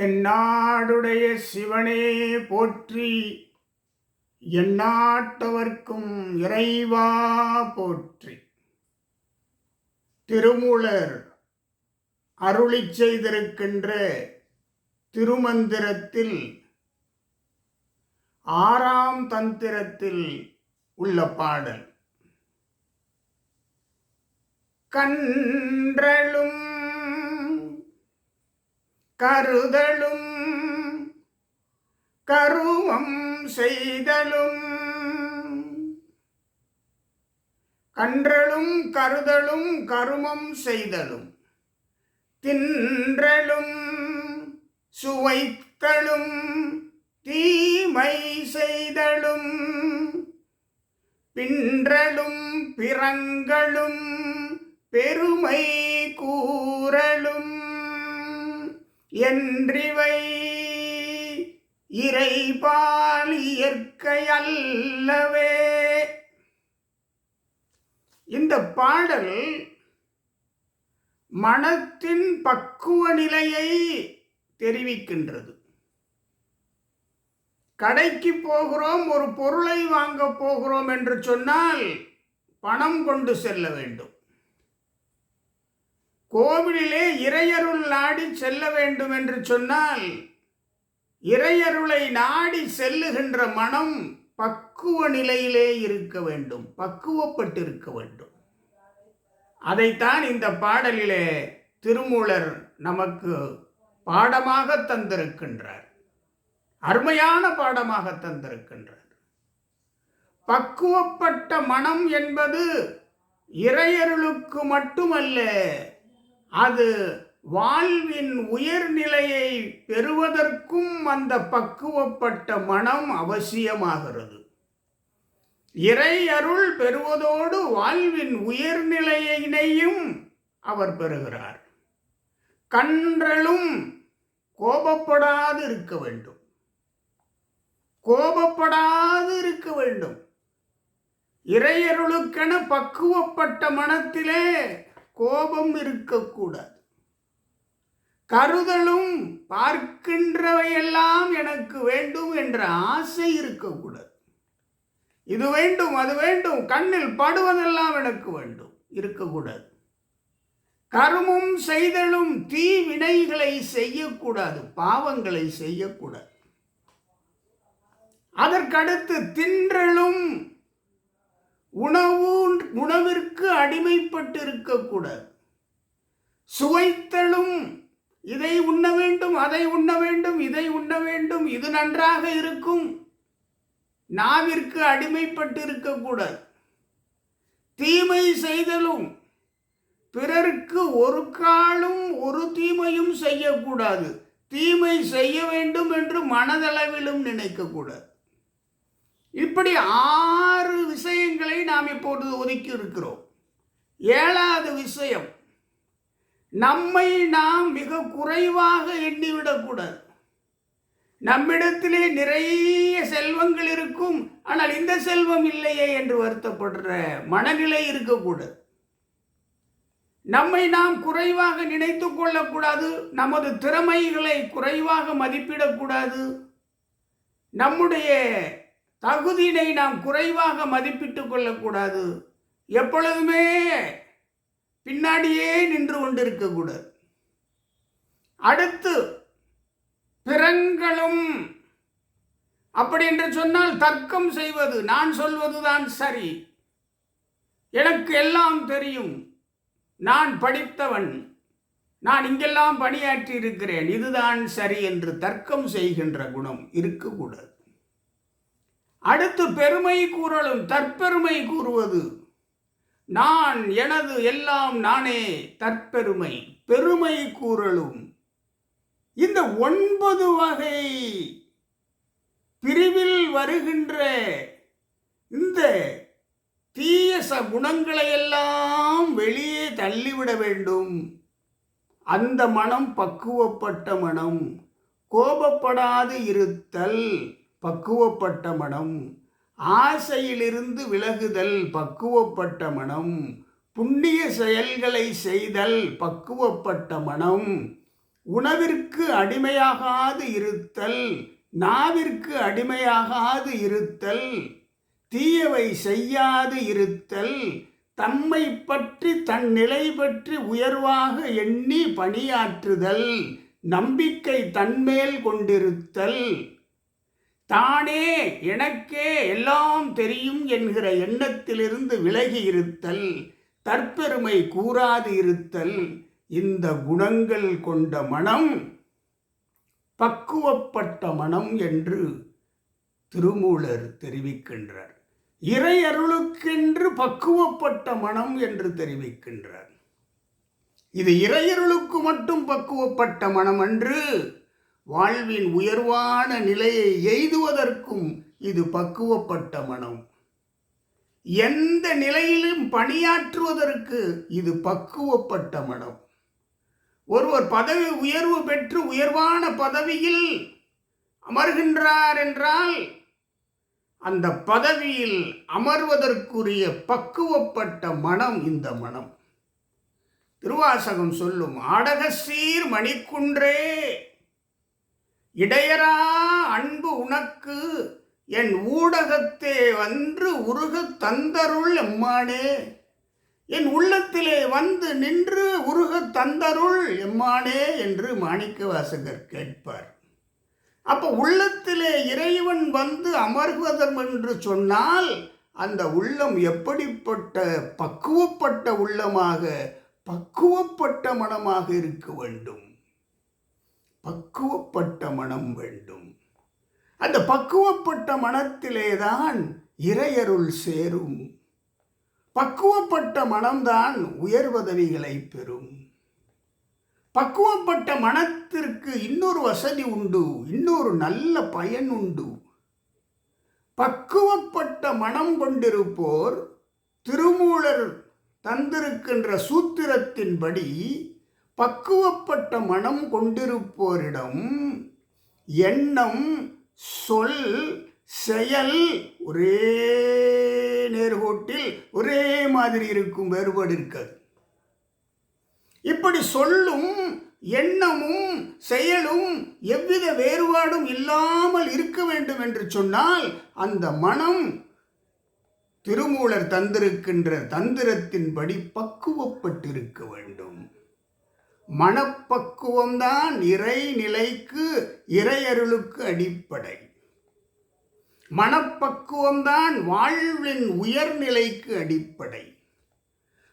தென்னாடுடைய சிவனே போற்றி, எந்நாட்டவர்க்கும் இறைவா போற்றி. திருமூலர் அருளிச் செய்திருக்கின்ற திருமந்திரத்தில் 6ஆம் தந்திரத்தில் உள்ள பாடல். கன்றலும் கருதலும் கருமம் செய்தலும். கன்றலும் கருதலும் கருமம் செய்தலும். தின்றலும் சுவைத்தலும் தீமை செய்தலும். பின்றலும் பிறங்களும் பெருமை கூறலும். என்றிவை இறைபால் இயற்கை அல்லவே. இந்த பாடல் மனத்தின் பக்குவ நிலையை தெரிவிக்கின்றது. கடைக்கு போகிறோம், ஒரு பொருளை வாங்க போகிறோம் என்று சொன்னால் பணம் கொண்டு செல்ல வேண்டும். கோவிலிலே இறையருள் நாடி செல்ல வேண்டும் என்று சொன்னால் இறையருளை நாடி செல்லுகின்ற மனம் பக்குவ நிலையிலே இருக்க வேண்டும், பக்குவப்பட்டிருக்க வேண்டும். அதைத்தான் இந்த பாடலிலே திருமூலர் நமக்கு பாடமாக தந்திருக்கின்றார். அருமையான பாடமாக தந்திருக்கின்றார். பக்குவப்பட்ட மனம் என்பது இறையருளுக்கு மட்டுமல்ல, அது வாழ்வின் உயர்நிலையை பெறுவதற்கும் அந்த பக்குவப்பட்ட மனம் அவசியமாகிறது. இறை அருள் பெறுவதோடு வாழ்வின் உயர்நிலையினையும் அவர் பெறுகிறார். கன்றலும் கோபப்படாது இருக்க வேண்டும், கோபப்படாது இருக்க வேண்டும். இறையருளுக்கென பக்குவப்பட்ட மனத்திலே கோபம் இருக்கக்கூடாது. கருதலும் பார்க்கின்றவையெல்லாம் எனக்கு வேண்டும் என்ற ஆசை இருக்கக்கூடாது. இது வேண்டும் அது வேண்டும், கண்ணில் படுவதெல்லாம் எனக்கு வேண்டும் இருக்கக்கூடாது. கருமம் செய்தலும் தீவினைகளை செய்யக்கூடாது, பாவங்களை செய்யக்கூடாது. அதற்கடுத்து தின்றலும் உணவிற்கு அடிமைப்பட்டு இருக்கக்கூடாது. சுவைத்தலும் இதை உண்ண வேண்டும், அதை உண்ண வேண்டும், இதை உண்ண வேண்டும், இது நன்றாக இருக்கும், நாவிற்கு அடிமைப்பட்டு இருக்கக்கூடாது. தீமை செய்தலும் பிறருக்கு ஒரு காலும் ஒரு தீமையும் செய்யக்கூடாது. தீமை செய்ய வேண்டும் என்று மனதளவிலும் நினைக்கக்கூடாது. இப்படி 6 விஷயங்களை நாம் இப்போது ஒதுக்கி இருக்கிறோம். 7வது விஷயம், நம்மை நாம் மிக குறைவாக எண்ணிவிடக்கூடாது. நம்மிடத்திலே நிறைய செல்வங்கள் இருக்கும், ஆனால் இந்த செல்வம் இல்லையே என்று வருத்தப்படுற மனநிலை இருக்கக்கூடாது. நம்மை நாம் குறைவாக நினைத்து கொள்ளக்கூடாது. நமது திறமைகளை குறைவாக மதிப்பிடக்கூடாது. நம்முடைய தகுதியினை நாம் குறைவாக மதிப்பிட்டு கொள்ளக்கூடாது. எப்பொழுதுமே பின்னாடியே நின்று கொண்டிருக்கக்கூடாது. அடுத்து பிறங்களும், அப்படி என்று சொன்னால் தர்க்கம் செய்வது, நான் சொல்வதுதான் சரி, எனக்கு எல்லாம் தெரியும், நான் படித்தவன், நான் இங்கெல்லாம் பணியாற்றி இருக்கிறேன், இதுதான் சரி என்று தர்க்கம் செய்கின்ற குணம் இருக்கக்கூடாது. அடுத்து பெருமை கூறலும், தற்பெருமை கூறுவது, நான், எனது, எல்லாம் நானே, தற்பெருமை, பெருமை கூறலும். இந்த 9 வகை பிரிவில் வருகின்ற இந்த தீய குணங்களை எல்லாம் வெளியே தள்ளிவிட வேண்டும். அந்த மனம் பக்குவப்பட்ட மனம். கோபப்படாது இருத்தல் பக்குவப்பட்ட மனம். ஆசையிலிருந்து விலகுதல் பக்குவப்பட்ட மனம். புண்ணிய செயல்களை செய்தல் பக்குவப்பட்ட மனம். உணவிற்கு அடிமையாகாது இருத்தல், நாவிற்கு அடிமையாகாது இருத்தல், தீயவை செய்யாது இருத்தல், தம்மை பற்றி தன் நிலை பற்றி உயர்வாக எண்ணி பணியாற்றுதல், நம்பிக்கை தன்மேல் கொண்டிருத்தல், தானே எனக்கே எல்லாம் தெரியும் என்கிற எண்ணத்திலிருந்து விலகி இருத்தல், தற்பெருமை கூறாது இருத்தல், இந்த குணங்கள் கொண்ட மனம் பக்குவப்பட்ட மனம் என்று திருமூலர் தெரிவிக்கின்றார். இறையருளுக்கென்று பக்குவப்பட்ட மனம் என்று தெரிவிக்கின்றார். இது இறையருளுக்கு மட்டும் பக்குவப்பட்ட மனம் அன்று, வாழ்வின் உயர்வான நிலையை எய்துவதற்கும் இது பக்குவப்பட்ட மனம். எந்த நிலையிலும் பணியாற்றுவதற்கு இது பக்குவப்பட்ட மனம். ஒருவர் பதவி உயர்வு பெற்று உயர்வான பதவியில் அமர்கின்றார் என்றால் அந்த பதவியில் அமர்வதற்குரிய பக்குவப்பட்ட மனம் இந்த மனம். திருவாசகம் சொல்லும், ஆடகசீர் மணிக்குன்றே இடையரா அன்பு உனக்கு என் ஊடகத்தே வந்து உருக தந்தருள் எம்மானே. என் உள்ளத்திலே வந்து நின்று உருக தந்தருள் எம்மானே என்று மாணிக்கவாசகர் கேட்பார். அப்போ உள்ளத்திலே இறைவன் வந்து அமர்வதம் என்று சொன்னால் அந்த உள்ளம் எப்படிப்பட்ட பக்குவப்பட்ட உள்ளமாக, பக்குவப்பட்ட மனமாக இருக்க வேண்டும். பக்குவப்பட்ட மனம் வேண்டும். அந்த பக்குவப்பட்ட மனத்திலேதான் இறையருள் சேரும். பக்குவப்பட்ட மனம்தான் உயர் பதவிகளை பெறும். பக்குவப்பட்ட மனத்திற்கு இன்னொரு வசதி உண்டு, இன்னொரு நல்ல பயன் உண்டு. பக்குவப்பட்ட மனம் கொண்டிருப்போர் திருமூலர் தந்திருக்கின்ற சூத்திரத்தின்படி பக்குவப்பட்ட மனம் கொண்டிருப்போரிடம் எண்ணம், சொல், செயல் ஒரே நேர்கோட்டில் ஒரே மாதிரி இருக்கும், வேறுபாடு இருக்காது. இப்படி சொல்லும் எண்ணமும் செயலும் எவ்வித வேறுபாடும் இல்லாமல் இருக்க வேண்டும் என்று சொன்னால் அந்த மனம் திருமூலர் தந்திருக்கின்ற தந்திரத்தின்படி பக்குவப்பட்டிருக்க வேண்டும். மனப்பக்குவம்தான் இறைநிலைக்கு, இறையருளுக்கு அடிப்படை. மனப்பக்குவம்தான் வாழ்வின் உயர்நிலைக்கு அடிப்படை.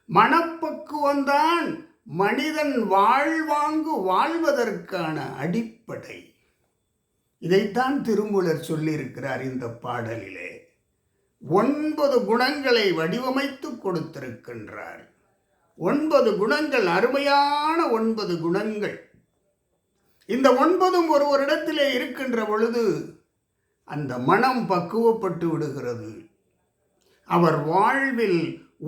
மனப்பக்குவம்தான் மனிதன் வாழ்வாங்கு வாழ்வதற்கான அடிப்படை. இதைத்தான் திருமூலர் சொல்லியிருக்கிறார் இந்த பாடலிலே. 9 குணங்களை வடிவமைத்து கொடுத்திருக்கின்றார். 9 குணங்கள், அருமையான 9 குணங்கள். இந்த 9ம் ஒருவரிடத்திலே இருக்கின்ற பொழுது அந்த மனம் பக்குவப்பட்டு விடுகிறது. அவர் வாழ்வில்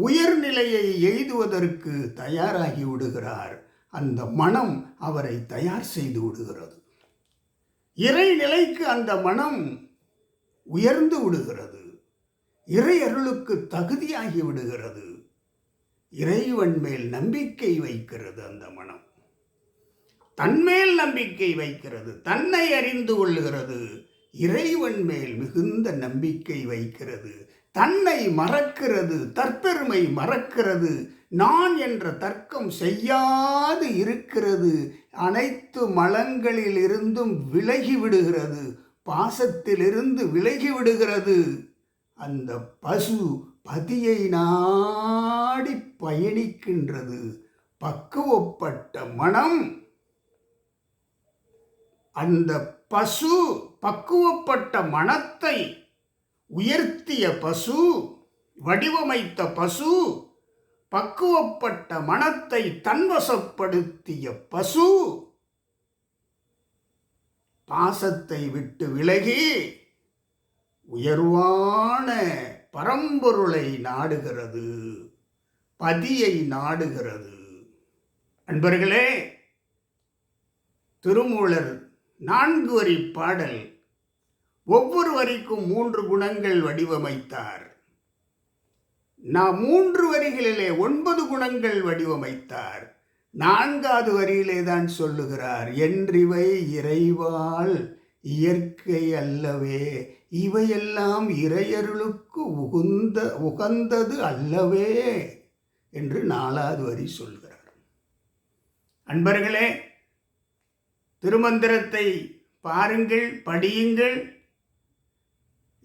உயர்நிலையை எய்துவதற்கு தயாராகி விடுகிறார். அந்த மனம் அவரை தயார் செய்து விடுகிறது. இறைநிலைக்கு அந்த மனம் உயர்ந்து விடுகிறது. இறை அருளுக்கு தகுதியாகி விடுகிறது. இறைவன் மேல் நம்பிக்கை வைக்கிறது. அந்த மனம் தன்மேல் நம்பிக்கை வைக்கிறது, தன்னை அறிந்து கொள்ளுகிறது. இறைவன் மேல் மிகுந்த நம்பிக்கை வைக்கிறது, தன்னை மறக்கிறது, தற்பெருமை மறக்கிறது, நான் என்ற தர்க்கம் செய்யாது இருக்கிறது. அனைத்து மலங்களில் இருந்தும் விலகி விடுகிறது, பாசத்திலிருந்து விலகி விடுகிறது. அந்த பசு பதியை நாடி பயணிக்கின்றது. பக்குவப்பட்ட மனம், அந்த பசு, பக்குவப்பட்ட மனத்தை உயர்த்திய பசு, வடிவமைத்த பசு, பக்குவப்பட்ட மனத்தை தன்வசப்படுத்திய பசு பாசத்தை விட்டு விலகி உயர்வான பரம்பொருளை நாடுகிறது, பதியை நாடுகிறது. அன்பர்களே, திருமூலர் 4 வரி பாடல், ஒவ்வொரு வரிக்கும் 3 குணங்கள் வடிவமைத்தார். நான் 3 வரிகளிலே 9 குணங்கள் வடிவமைத்தார். 4வது வரியிலே தான் சொல்லுகிறார், என்றிவை இறைவாள் இயற்கை அல்லவே, இவையெல்லாம் இறையருளுக்கு உகந்தது அல்லவே என்று 4வது வரி சொல்கிறார். அன்பர்களே, திருமந்திரத்தை பாருங்கள், படியுங்கள்.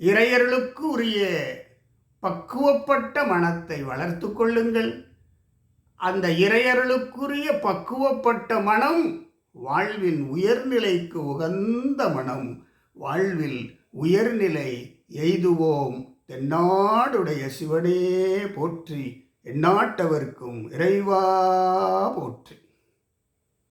இறையருளுக்கு உரிய பக்குவப்பட்ட மனத்தை வளர்த்து கொள்ளுங்கள். அந்த இறையருளுக்குரிய பக்குவப்பட்ட மனம் வாழ்வின் உயர்நிலைக்கு உகந்த மனம். வாழ்வில் உயர்நிலை எய்துவோம். தென்னாடுடைய சிவனே போற்றி, எந்நாட்டவர்க்கும் இறைவா போற்றி.